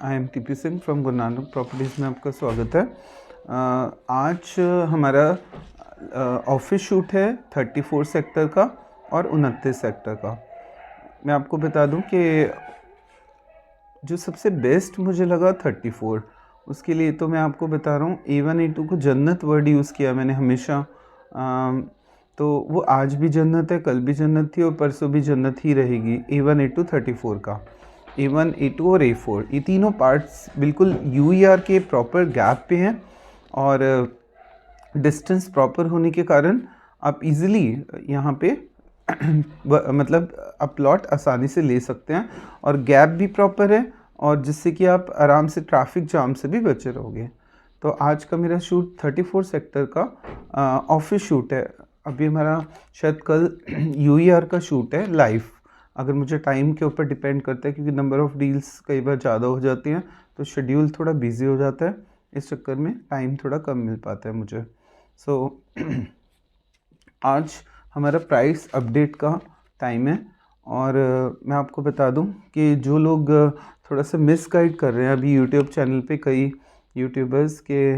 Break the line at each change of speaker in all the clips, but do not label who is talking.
I am TP Singh from Guru Nanak properties में आपका स्वागत है। आज हमारा ऑफिस शूट है 34 सेक्टर का और 29 सेक्टर का। मैं आपको बता दूं कि जो सबसे बेस्ट मुझे लगा 34, उसके लिए तो मैं आपको बता रहा हूँ A1 A2 को जन्नत वर्ड यूज़ किया मैंने हमेशा। तो वो आज भी जन्नत है, कल भी जन्नत थी और परसों भी जन्नत ही रहेगी। A1 A2 34 का, A1 A2 और A4 ये तीनों पार्ट्स बिल्कुल UER के प्रॉपर गैप पे हैं और डिस्टेंस प्रॉपर होने के कारण आप इजीली यहाँ पे मतलब आप प्लॉट आसानी से ले सकते हैं और गैप भी प्रॉपर है, और जिससे कि आप आराम से ट्रैफिक जाम से भी बचे रहोगे। तो आज का मेरा शूट 34 सेक्टर का ऑफिस शूट है। अभी हमारा शायद कल UER का शूट है लाइव, अगर मुझे टाइम के ऊपर डिपेंड करता है क्योंकि नंबर ऑफ़ डील्स कई बार ज़्यादा हो जाती हैं तो शेड्यूल थोड़ा बिजी हो जाता है, इस चक्कर में टाइम थोड़ा कम मिल पाता है मुझे। आज हमारा प्राइस अपडेट का टाइम है और मैं आपको बता दूं कि जो लोग थोड़ा सा मिसगाइड कर रहे हैं अभी यूट्यूब चैनल पे कई यूट्यूबर्स के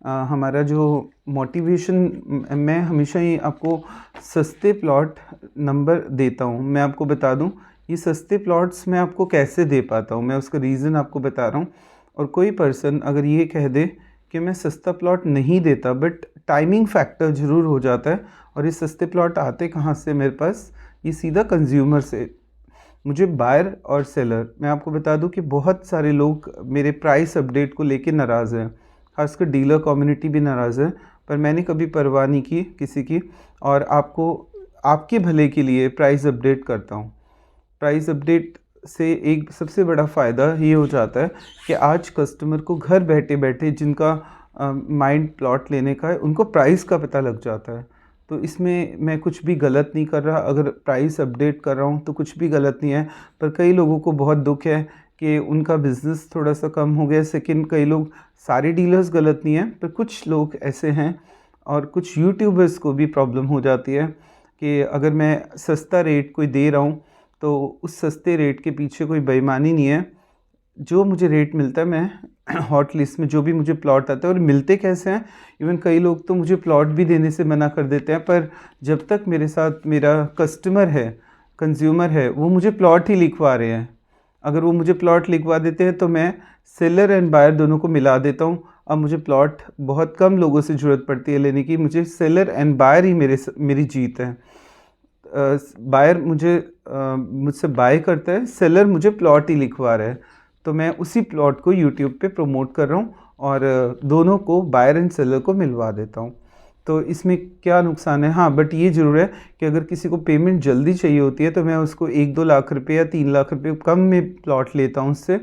हमारा जो मोटिवेशन, मैं हमेशा ही आपको सस्ते प्लॉट नंबर देता हूँ। मैं आपको बता दूँ ये सस्ते प्लॉट्स मैं आपको कैसे दे पाता हूँ, मैं उसका रीज़न आपको बता रहा हूँ। और कोई पर्सन अगर ये कह दे कि मैं सस्ता प्लॉट नहीं देता, बट टाइमिंग फैक्टर ज़रूर हो जाता है। और ये सस्ते प्लॉट आते कहाँ से मेरे पास, ये सीधा कंज्यूमर से। मुझे बायर और सेलर, मैं आपको बता दूं कि बहुत सारे लोग मेरे प्राइस अपडेट को लेके नाराज़ हैं, खासकर डीलर कम्युनिटी भी नाराज़ है, पर मैंने कभी परवाह नहीं की किसी की, और आपको आपके भले के लिए प्राइस अपडेट करता हूँ। प्राइस अपडेट से एक सबसे बड़ा फ़ायदा ये हो जाता है कि आज कस्टमर को घर बैठे बैठे जिनका माइंड प्लॉट लेने का है उनको प्राइस का पता लग जाता है। तो इसमें मैं कुछ भी गलत नहीं कर रहा, अगर प्राइस अपडेट कर रहा हूँ तो कुछ भी गलत नहीं है। पर कई लोगों को बहुत दुख है कि उनका बिज़नेस थोड़ा सा कम हो गया। सेकंड, कई लोग, सारे डीलर्स गलत नहीं हैं पर कुछ लोग ऐसे हैं और कुछ यूट्यूबर्स को भी प्रॉब्लम हो जाती है कि अगर मैं सस्ता रेट कोई दे रहा हूँ तो उस सस्ते रेट के पीछे कोई बेईमानी नहीं है। जो मुझे रेट मिलता है, मैं हॉट लिस्ट में जो भी मुझे प्लॉट आता है, और मिलते कैसे हैं, इवन कई लोग तो मुझे प्लॉट भी देने से मना कर देते हैं, पर जब तक मेरे साथ मेरा कस्टमर है, कंज्यूमर है, वो मुझे प्लॉट ही लिखवा रहे हैं। अगर वो मुझे प्लॉट लिखवा देते हैं तो मैं सेलर एंड बायर दोनों को मिला देता हूँ। अब मुझे प्लॉट बहुत कम लोगों से ज़रूरत पड़ती है लेने की, मुझे सेलर एंड बायर ही मेरी जीत है। बायर मुझसे बाय करता है, सेलर मुझे प्लॉट ही लिखवा रहा है, तो मैं उसी प्लॉट को यूट्यूब पे प्रमोट कर रहा हूँ और दोनों को, बायर एंड सेलर को मिलवा देता हूँ। तो इसमें क्या नुकसान है? हाँ, बट ये ज़रूर है कि अगर किसी को पेमेंट जल्दी चाहिए होती है तो मैं उसको 1-2 लाख रुपए या 3 लाख रुपए कम में प्लॉट लेता हूँ उससे,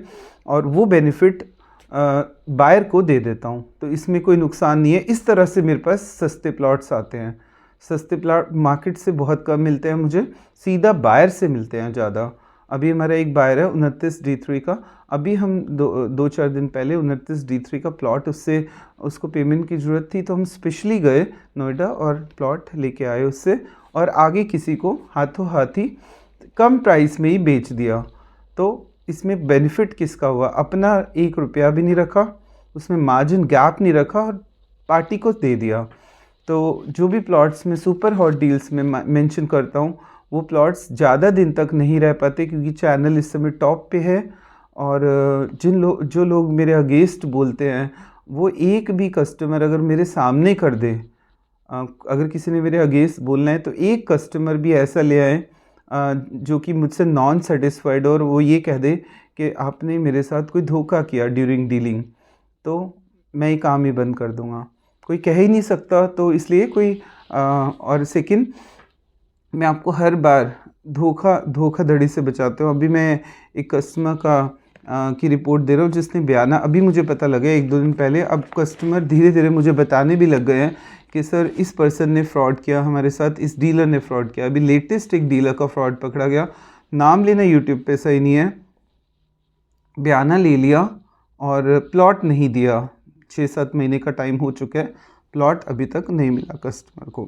और वो बेनिफिट बायर को दे देता हूँ। तो इसमें कोई नुकसान नहीं है। इस तरह से मेरे पास सस्ते प्लॉट्स आते हैं। सस्ते प्लॉट मार्केट से बहुत कम मिलते हैं, मुझे सीधा बायर से मिलते हैं ज़्यादा। अभी हमारा एक बायर है 29D3 का, अभी हम 2-4 दिन पहले 29D3 का प्लॉट, उसको पेमेंट की ज़रूरत थी तो हम स्पेशली गए नोएडा और प्लॉट लेके आए उससे, और आगे किसी को हाथों हाथ ही कम प्राइस में ही बेच दिया। तो इसमें बेनिफिट किसका हुआ? अपना 1 रुपया भी नहीं रखा, उसमें मार्जिन गैप नहीं रखा और पार्टी को दे दिया। तो जो भी प्लॉट्स में सुपर हॉट डील्स में मेंशन करता हूँ वो प्लॉट्स ज़्यादा दिन तक नहीं रह पाते क्योंकि चैनल इस समय टॉप पे है, और जो लोग मेरे अगेंस्ट बोलते हैं वो एक भी कस्टमर अगर मेरे सामने कर दे, अगर किसी ने मेरे अगेंस्ट बोलना है तो एक कस्टमर भी ऐसा ले आए जो कि मुझसे नॉन सेटिस्फाइड और वो ये कह दे कि आपने मेरे साथ कोई धोखा किया ड्यूरिंग डीलिंग, तो मैं ये काम ही बंद कर दूँगा। कोई कह ही नहीं सकता, तो इसलिए कोई और सेकंड, मैं आपको हर बार धोखाधड़ी से बचाता हूँ। अभी मैं एक कस्टमर की रिपोर्ट दे रहा हूँ जिसने बयाना, अभी मुझे पता लगा 1-2 दिन पहले, अब कस्टमर धीरे धीरे मुझे बताने भी लग गए हैं कि सर इस पर्सन ने फ्रॉड किया हमारे साथ, इस डीलर ने फ्रॉड किया। अभी लेटेस्ट एक डीलर का फ्रॉड पकड़ा गया, नाम लेना यूट्यूब पे सही नहीं है, बयाना ले लिया और प्लॉट नहीं दिया। 6-7 महीने का टाइम हो चुका है, प्लॉट अभी तक नहीं मिला कस्टमर को,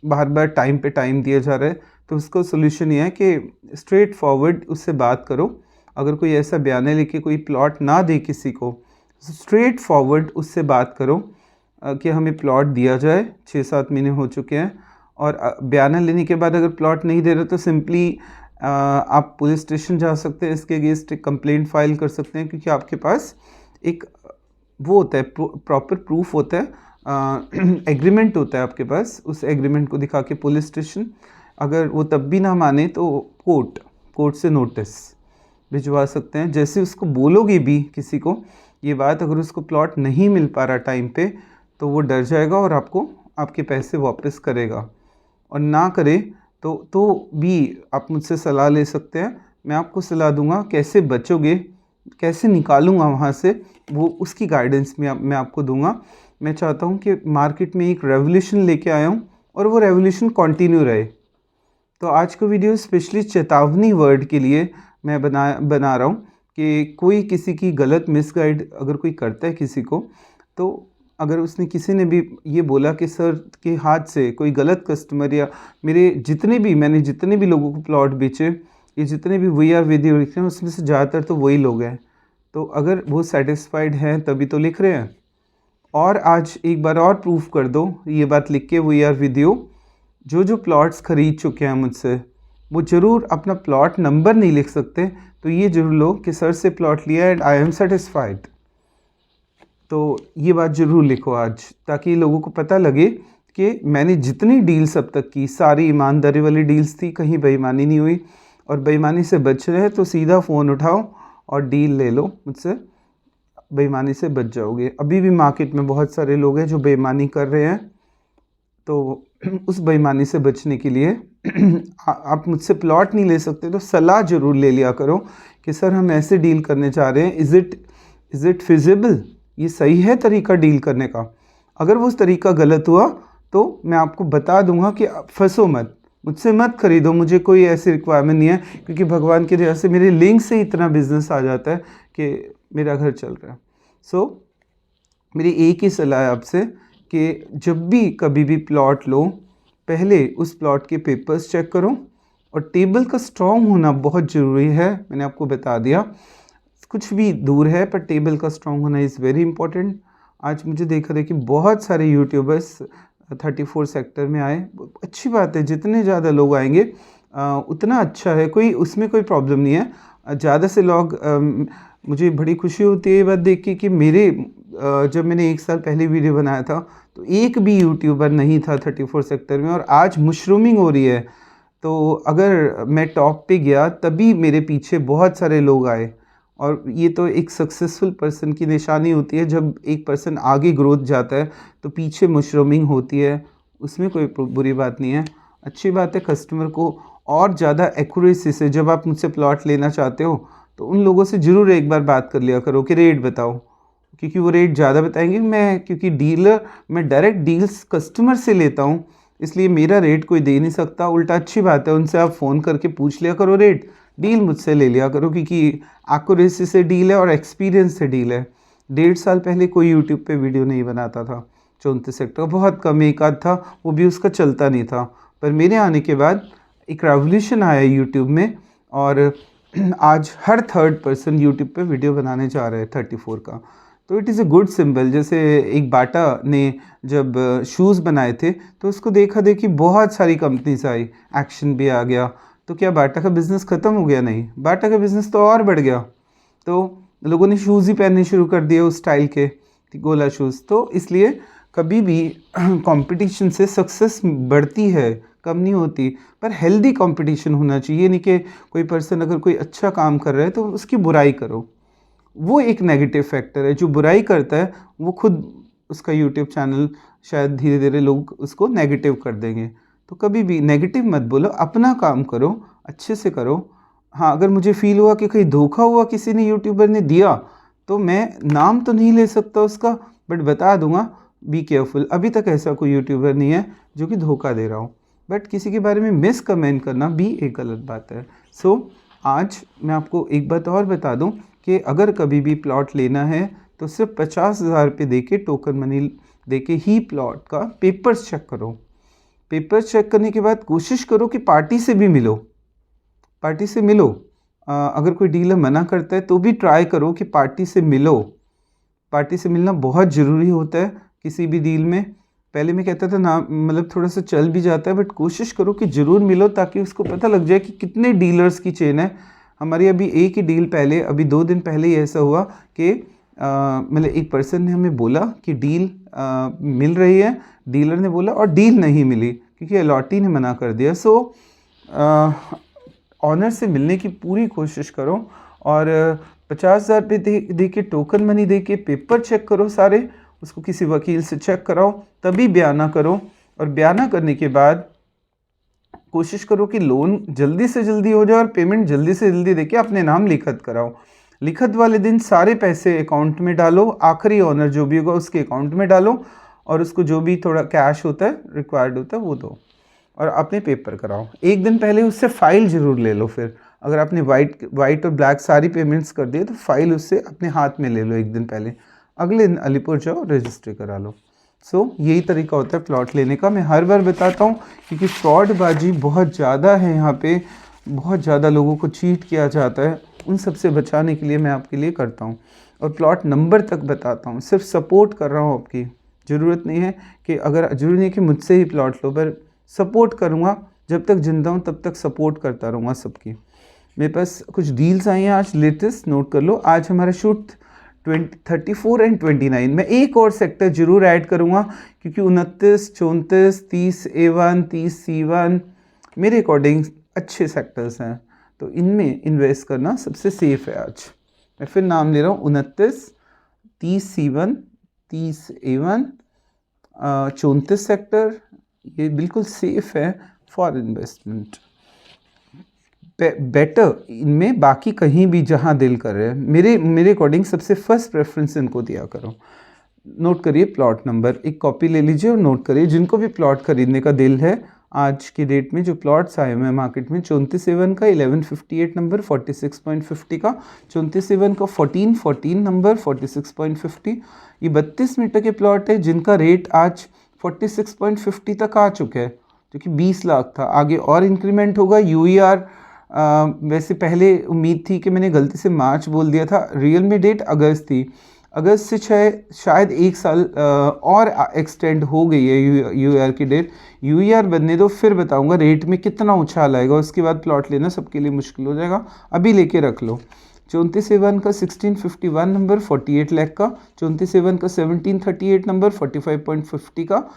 बार बार टाइम पे टाइम दिया जा रहा है। तो उसका सोल्यूशन ये है कि स्ट्रेट फॉरवर्ड उससे बात करो, अगर कोई ऐसा बयान लेके कोई प्लॉट ना दे किसी को, स्ट्रेट फॉरवर्ड उससे बात करो कि हमें प्लॉट दिया जाए, 6-7 महीने हो चुके हैं। और बयान लेने के बाद अगर प्लॉट नहीं दे रहे तो सिंपली आप पुलिस स्टेशन जा सकते हैं, इसके अगेंस्ट एक कंप्लेंट फाइल कर सकते हैं, क्योंकि आपके पास एक वो होता है, प्रॉपर प्रूफ होता है, एग्रीमेंट होता है आपके पास। उस एग्रीमेंट को दिखा के पुलिस स्टेशन, अगर वो तब भी ना माने तो कोर्ट से नोटिस भिजवा सकते हैं। जैसे उसको बोलोगे भी किसी को ये बात, अगर उसको प्लॉट नहीं मिल पा रहा टाइम पे, तो वो डर जाएगा और आपको आपके पैसे वापस करेगा। और ना करे तो भी आप मुझसे सलाह ले सकते हैं, मैं आपको सलाह दूंगा कैसे बचोगे, कैसे निकालूंगा वहाँ से, वो उसकी गाइडेंस में मैं आपको दूंगा। मैं चाहता हूँ कि मार्केट में एक रेवोल्यूशन लेके आया हूँ और वो रेवोल्यूशन कंटिन्यू रहे। तो आज का वीडियो स्पेशली चेतावनी वर्ड के लिए मैं बना रहा हूँ कि कोई किसी की गलत मिसगाइड अगर कोई करता है किसी को, तो अगर उसने किसी ने भी ये बोला कि सर के हाथ से कोई गलत कस्टमर, या मैंने जितने भी लोगों को प्लॉट बेचे, ये जितने भी VR वीडियो लिख रहे हैं उसमें से ज़्यादातर तो वही लोग हैं। तो अगर वो सेटिस्फाइड हैं तभी तो लिख रहे हैं। और आज एक बार और प्रूफ कर दो ये बात लिख के VR वीडियो, जो प्लॉट्स खरीद चुके हैं मुझसे, वो ज़रूर अपना प्लॉट नंबर नहीं लिख सकते, तो ये जरूर लो कि सर से प्लॉट लिया एंड आई एम सेटिस्फाइड। तो ये बात ज़रूर लिखो आज, ताकि लोगों को पता लगे कि मैंने जितनी डील्स अब तक की सारी ईमानदारी वाली डील्स थी, कहीं बेईमानी नहीं हुई। और बेईमानी से बच रहे हैं तो सीधा फ़ोन उठाओ और डील ले लो मुझसे, बेईमानी से बच जाओगे। अभी भी मार्केट में बहुत सारे लोग हैं जो बेईमानी कर रहे हैं, तो उस बेईमानी से बचने के लिए आप मुझसे प्लॉट नहीं ले सकते तो सलाह ज़रूर ले लिया करो कि सर हम ऐसे डील करने चाह रहे हैं, इज़ इट फिजिबल, ये सही है तरीका डील करने का। अगर वो तरीका गलत हुआ तो मैं आपको बता दूंगा कि फंसो मत, मुझसे मत खरीदो, मुझे कोई ऐसी रिक्वायरमेंट नहीं है, क्योंकि भगवान की दया से मेरे लिंक से इतना बिजनेस आ जाता है कि मेरा घर चल रहा है। सो मेरी एक ही सलाह है आपसे कि जब भी कभी भी प्लॉट लो, पहले उस प्लॉट के पेपर्स चेक करो, और टेबल का स्ट्रॉन्ग होना बहुत ज़रूरी है। मैंने आपको बता दिया, कुछ भी दूर है पर टेबल का स्ट्रॉन्ग होना इज़ वेरी इंपॉर्टेंट। आज मुझे देखा कि बहुत सारे यूट्यूबर्स 34 सेक्टर में आए, अच्छी बात है, जितने ज़्यादा लोग आएंगे उतना अच्छा है, कोई उसमें कोई प्रॉब्लम नहीं है। ज़्यादा से लोग, मुझे बड़ी खुशी होती है ये बात देख के कि मेरे जब मैंने 1 साल पहले वीडियो बनाया था तो एक भी यूट्यूबर नहीं था 34 सेक्टर में, और आज मशरूमिंग हो रही है। तो अगर मैं टॉप पे गया तभी मेरे पीछे बहुत सारे लोग आए, और ये तो एक सक्सेसफुल पर्सन की निशानी होती है। जब एक पर्सन आगे ग्रोथ जाता है तो पीछे मशरूमिंग होती है, उसमें कोई बुरी बात नहीं है। अच्छी बात है कस्टमर को और ज़्यादा एक्यूरेसी से, जब आप मुझसे प्लॉट लेना चाहते हो तो उन लोगों से ज़रूर एक बार बात कर लिया करो कि रेट बताओ, क्योंकि वो रेट ज़्यादा बताएंगे। क्योंकि मैं डायरेक्ट डील्स कस्टमर से लेता हूँ, इसलिए मेरा रेट कोई दे नहीं सकता। उल्टा अच्छी बात है, उनसे आप फ़ोन करके पूछ लिया करो रेट, डील मुझसे ले लिया करो, क्योंकि एक्यूरेसी से डील है और एक्सपीरियंस से डील है। 1.5 साल पहले कोई यूट्यूब पे वीडियो नहीं बनाता था 34 सेक्टर, बहुत कम एक आध था, वो भी उसका चलता नहीं था। पर मेरे आने के बाद एक रेवोल्यूशन आया यूट्यूब में, और आज हर थर्ड पर्सन यूट्यूब पे वीडियो बनाने जा रहे हैं 34 का। तो it is a good symbol. जैसे एक बाटा ने जब शूज़ बनाए थे तो उसको देखा देखी बहुत सारी कंपनीज आई, एक्शन भी आ गया, तो क्या बाटा का बिज़नेस ख़त्म हो गया? नहीं, बाटा का बिज़नेस तो और बढ़ गया। तो लोगों ने शूज़ ही पहनने शुरू कर दिए उस स्टाइल के, गोला शूज़। तो इसलिए कभी भी कंपटीशन से सक्सेस बढ़ती है, कम नहीं होती, पर हेल्दी कंपटीशन होना चाहिए। नहीं कि कोई पर्सन अगर कोई अच्छा काम कर रहा है तो उसकी बुराई करो, वो एक नेगेटिव फैक्टर है। जो बुराई करता है वो खुद, उसका यूट्यूब चैनल शायद धीरे धीरे लोग उसको नेगेटिव कर देंगे। तो कभी भी नेगेटिव मत बोलो, अपना काम करो, अच्छे से करो। हाँ, अगर मुझे फील हुआ कि कहीं धोखा हुआ, किसी ने यूट्यूबर ने दिया, तो मैं नाम तो नहीं ले सकता उसका, बट बता दूंगा बी केयरफुल। अभी तक ऐसा कोई यूट्यूबर नहीं है जो कि धोखा दे रहा हो, बट किसी के बारे में मिस कमेंट करना भी एक गलत बात है। सो आज मैं आपको एक बात और बता दूं कि अगर कभी भी प्लॉट लेना है तो सिर्फ 50,000 रुपये दे के, टोकन मनी दे के ही प्लॉट का पेपर्स चेक करो। पेपर्स चेक करने के बाद कोशिश करो कि पार्टी से भी मिलो, पार्टी से मिलो। अगर कोई डीलर मना करता है तो भी ट्राई करो कि पार्टी से मिलो। पार्टी से मिलना बहुत ज़रूरी होता है किसी भी डील में। पहले मैं कहता था ना, मतलब थोड़ा सा चल भी जाता है, बट कोशिश करो कि ज़रूर मिलो ताकि उसको पता लग जाए कि कितने डीलर्स की चेन है। हमारी अभी एक ही डील पहले, अभी 2 दिन पहले ही ऐसा हुआ कि मतलब एक पर्सन ने हमें बोला कि डील मिल रही है, डीलर ने बोला, और डील नहीं मिली क्योंकि अलॉटी ने मना कर दिया। सो ऑनर से मिलने की पूरी कोशिश करो और 50,000 रुपये दे के टोकन मनी दे के पेपर चेक करो सारे, उसको किसी वकील से चेक कराओ, तभी बयाना करो। और बयाना करने के बाद कोशिश करो कि लोन जल्दी से जल्दी हो जाए और पेमेंट जल्दी से जल्दी देके अपने नाम लिखत कराओ। लिखत वाले दिन सारे पैसे अकाउंट में डालो, आखिरी ऑनर जो भी होगा उसके अकाउंट में डालो और उसको जो भी थोड़ा कैश होता है रिक्वायर्ड होता है वो दो और अपने पेपर कराओ। एक दिन पहले उससे फ़ाइल ज़रूर ले लो। फिर अगर आपने वाइट और ब्लैक सारी पेमेंट्स कर दिए तो फ़ाइल उससे अपने हाथ में ले लो एक दिन पहले। अगले दिन अलीपुर जाओ, रजिस्ट्री करा लो। यही तरीका होता है प्लॉट लेने का। मैं हर बार बताता हूँ क्योंकि फ्रॉडबाजी बहुत ज़्यादा है यहाँ पे, बहुत ज़्यादा लोगों को चीट किया जाता है। उन सब से बचाने के लिए मैं आपके लिए करता हूँ और प्लॉट नंबर तक बताता हूँ। सिर्फ सपोर्ट कर रहा हूँ आपकी, ज़रूरत नहीं है कि ज़रूरी नहीं कि मुझसे ही प्लॉट लो, पर सपोर्ट करूँगा। जब तक जिंदा हूँ तब तक सपोर्ट करता रहूँगा सबकी। मेरे पास कुछ डील्स आई हैं आज लेटेस्ट, नोट कर लो। आज हमारा शूट 34 एंड 29। मैं एक और सेक्टर ज़रूर ऐड करूँगा क्योंकि 29, 34, 30 A1, 30 C1 मेरे अकॉर्डिंग अच्छे सेक्टर्स हैं, तो इनमें इन्वेस्ट करना सबसे सेफ़ है। आज मैं फिर नाम ले रहा हूँ, 29, 30 C1, 30 A1, 34 सेक्टर, ये बिल्कुल सेफ़ है फॉर इन्वेस्टमेंट। बेटर इनमें, बाकी कहीं भी जहां दिल कर रहे हैं, मेरे अकॉर्डिंग सबसे फर्स्ट प्रेफरेंस इनको दिया करो। नोट करिए प्लॉट नंबर, एक कॉपी ले लीजिए और नोट करिए। जिनको भी प्लॉट खरीदने का दिल है, आज की डेट में जो प्लॉट्स आए हुए हैं मार्केट में, 34A1 का 1158 नंबर 46.50 का, 34A1 का 1414 नंबर 46.50। ये 32 मीटर के प्लॉट है जिनका रेट आज 46.50 तक आ चुका है, जो कि 20 लाख था। आगे और इंक्रीमेंट होगा। UER वैसे पहले उम्मीद थी कि मैंने गलती से मार्च बोल दिया था, रियल में डेट अगस्त थी। अगस्त से शायद 1 साल और एक्सटेंड हो गई है UER की डेट। UER बनने दो, फिर बताऊंगा रेट में कितना उछाल आएगा। उसके बाद प्लॉट लेना सबके लिए मुश्किल हो जाएगा, अभी लेके रख लो। 34A1 का 1651 नंबर 48 लाख का, 34A1 का 1738 नंबर 45.50 का।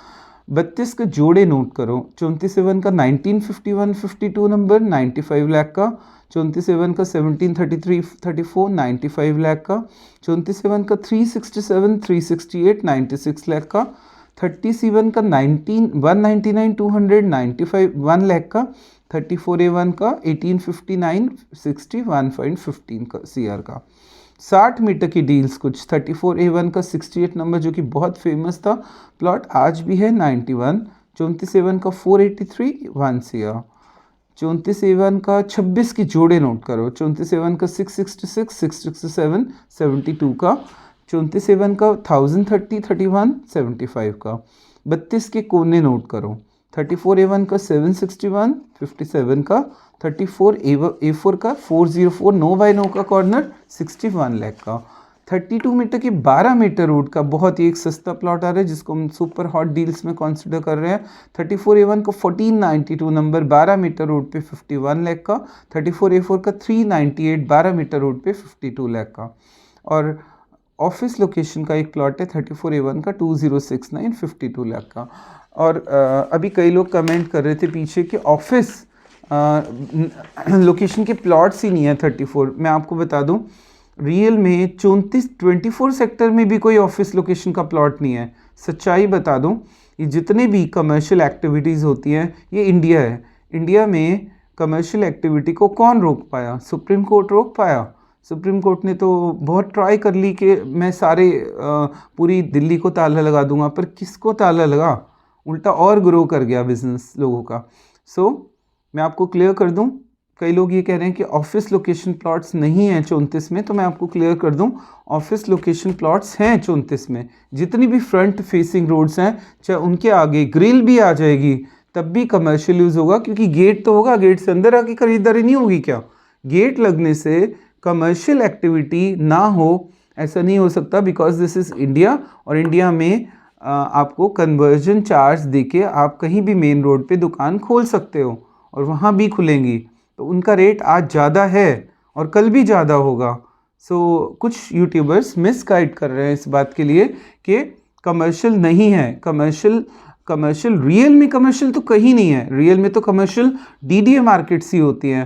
32 के जोड़े नोट करो। 34A1 का 1951-52 नंबर 95 लाख का, 34A1 का 1733-34 95 लाख का, 34A1 का 367-368 96 लाख का, 30C1 का 199-200 95 1 लाख का, 34A1 का 1859-60 1.15 का CR का। 60 मीटर की डील्स कुछ, 34A1 का 68 नंबर जो कि बहुत फेमस था प्लॉट, आज भी है 91। 34A1 का 483 1 CR। 34A1 का 26 की जोड़े नोट करो। 34A1 का 666 667 72 का, 34A1 का 1030 31 75 का। 32 के कोने नोट करो। 34A1 का 761 57 का, 34A4 का 404 9 बाई 9 का कॉर्नर 61 लाख का। 32 मीटर की 12 मीटर रोड का बहुत ही एक सस्ता प्लॉट आ रहा है जिसको हम सुपर हॉट डील्स में कंसिडर कर रहे हैं। 34A1 का 1492 नंबर 12 मीटर रोड पे 51 लाख का। 34A4 का 398 12 मीटर रोड पे 52 लाख का। और ऑफिस लोकेशन का एक प्लॉट है 34A1 का 2069 52 लाख का। और अभी कई लोग कमेंट कर रहे थे पीछे कि ऑफिस लोकेशन के प्लॉट्स ही नहीं है 34। मैं आपको बता दूं, रियल में 24 सेक्टर में भी कोई ऑफिस लोकेशन का प्लॉट नहीं है। सच्चाई बता दूं, ये जितने भी कमर्शियल एक्टिविटीज़ होती हैं, ये इंडिया है। इंडिया में कमर्शियल एक्टिविटी को कौन रोक पाया? सुप्रीम कोर्ट रोक पाया? सुप्रीम कोर्ट ने तो बहुत ट्राई कर ली कि मैं सारे पूरी दिल्ली को ताला लगा दूंगा, पर किसको ताला लगा? उल्टा और ग्रो कर गया बिजनेस लोगों का। मैं आपको क्लियर कर दूं, कई लोग ये कह रहे हैं कि ऑफिस लोकेशन प्लॉट्स नहीं हैं 34 में, तो मैं आपको क्लियर कर दूं, ऑफिस लोकेशन प्लॉट्स हैं 34 में। जितनी भी फ्रंट फेसिंग रोड्स हैं, चाहे उनके आगे ग्रिल भी आ जाएगी तब भी कमर्शियल यूज़ होगा, क्योंकि गेट तो होगा, गेट से अंदर आके खरीदारी नहीं होगी क्या? गेट लगने से कमर्शियल एक्टिविटी ना हो, ऐसा नहीं हो सकता, बिकॉज दिस इज़ इंडिया, और इंडिया में आपको कन्वर्जन चार्ज देके आप कहीं भी मेन रोड पे दुकान खोल सकते हो और वहाँ भी खुलेंगी। तो उनका रेट आज ज़्यादा है और कल भी ज़्यादा होगा। सो कुछ यूट्यूबर्स मिसगाइड कर रहे हैं इस बात के लिए कि कमर्शियल नहीं है। कमर्शियल रियल में कमर्शियल तो कहीं नहीं है। रियल में तो कमर्शियल डीडीए मार्केट्स ही होती हैं,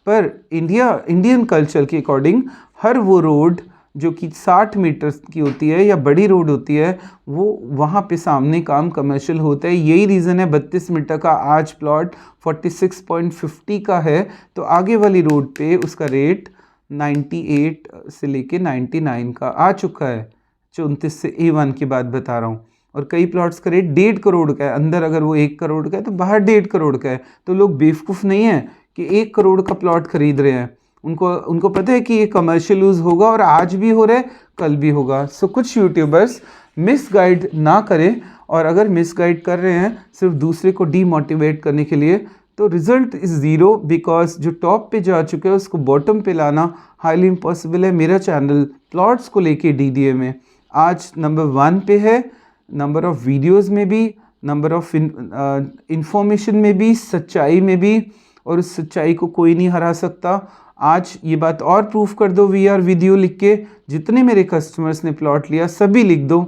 पर इंडियन कल्चर के अकॉर्डिंग हर वो रोड जो कि 60 मीटर की होती है या बड़ी रोड होती है, वो वहाँ पे सामने काम कमर्शियल होता है। यही रीज़न है 32 मीटर का आज प्लॉट 46.50 का है, तो आगे वाली रोड पे उसका रेट 98 से लेके 99 का आ चुका है। 34 से A1 की बात बता रहा हूँ। और कई प्लॉट्स का रेट 1.5 करोड़ का है, अंदर अगर वो 1 करोड़ का है तो बाहर 1.5 करोड़ का है। तो लोग बेवकूफ़ नहीं है कि 1 करोड़ का प्लॉट खरीद रहे हैं। उनको पता है कि ये कमर्शियल यूज़ होगा और आज भी हो रहा है, कल भी होगा। सो कुछ यूट्यूबर्स मिसगाइड ना करें, और अगर मिसगाइड कर रहे हैं सिर्फ दूसरे को डीमोटिवेट करने के लिए, तो रिजल्ट इज़ ज़ीरो, बिकॉज जो टॉप पे जा चुके हैं उसको बॉटम पे लाना हाईली इम्पॉसिबल है। मेरा चैनल प्लॉट्स को लेके डीडीए में आज नंबर 1 पे है, नंबर ऑफ़ वीडियोज़ में भी, नंबर ऑफ़ इंफॉर्मेशन में भी, सच्चाई में भी, और उस सच्चाई को कोई नहीं हरा सकता। आज ये बात और प्रूफ कर दो वी आर वीडियो लिख के, जितने मेरे कस्टमर्स ने प्लॉट लिया सभी लिख दो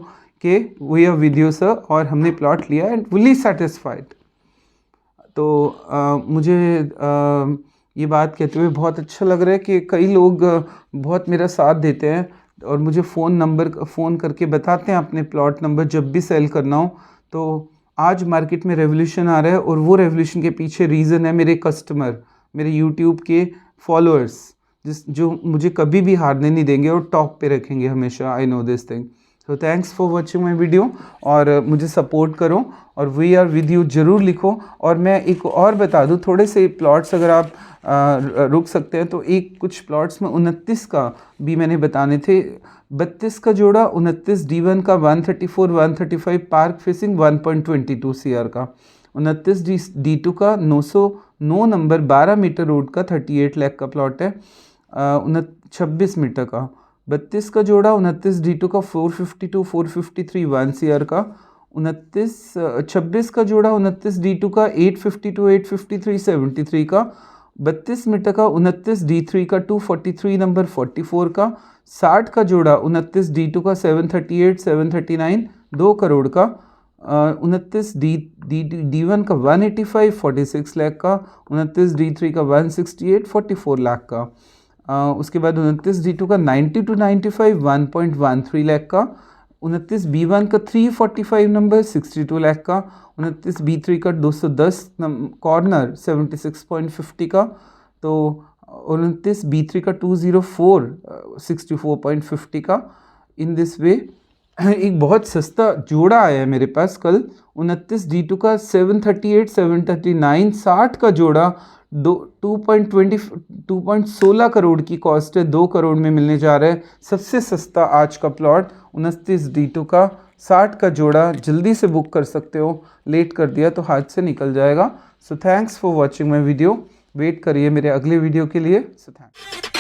कि वी आर वीडियो सर और हमने प्लॉट लिया एंड फुली सेटिस्फाइड। तो मुझे ये बात कहते हुए बहुत अच्छा लग रहा है कि कई लोग बहुत मेरा साथ देते हैं और मुझे फ़ोन करके बताते हैं अपने प्लॉट नंबर जब भी सेल करना हो। तो आज मार्केट में रेवोल्यूशन आ रहा है, और वो रेवोल्यूशन के पीछे रीज़न है मेरे कस्टमर, मेरे यूट्यूब के फॉलोअर्स, जो मुझे कभी भी हारने नहीं देंगे और टॉप पे रखेंगे हमेशा। I know this thing. So thanks for watching my video, और मुझे सपोर्ट करो और वी आर विद यू ज़रूर लिखो। और मैं एक और बता दूँ, थोड़े से प्लॉट्स अगर आप रुक सकते हैं तो एक कुछ प्लॉट्स में 29 का भी मैंने बताने थे। 32 का जोड़ा, 29 D1 का 134 135 पार्क फेसिंग 1.22 CR का, 29 D2 का 909 नंबर 12 मीटर रोड का 38 लाख का प्लॉट है, 26 मीटर का। 32 का जोड़ा, 29 D2 का 452 453 1 CR का, 26 का जोड़ा, 29 D2 का 852 853 73 का, 32 मीटर का 29 D3 का 243 नंबर 44 का, 60 का जोड़ा, 29 D2 का 738 739 2 करोड़ का, 29 D1 का 185 46 लाख का, 29 D3 का 168 44 लाख का, उसके बाद 29 D2 का 90 to 95 1.13 लाख का, 29 B1 का 345 नंबर 62 लाख का, 29 B3 का 210 कॉर्नर 76.50 का, तो 29 B3 का 204 64.50 का। इन दिस वे एक बहुत सस्ता जोड़ा आया है मेरे पास कल, 29 D2 का 738 739 60 का जोड़ा 2.16 करोड़ की कॉस्ट है, 2 करोड़ में मिलने जा रहा है। सबसे सस्ता आज का प्लॉट 29 D2 का 60 का जोड़ा, जल्दी से बुक कर सकते हो, लेट कर दिया तो हाथ से निकल जाएगा। So thanks for watching my video, wait करिए मेरे अगले वीडियो के लिए। So thanks.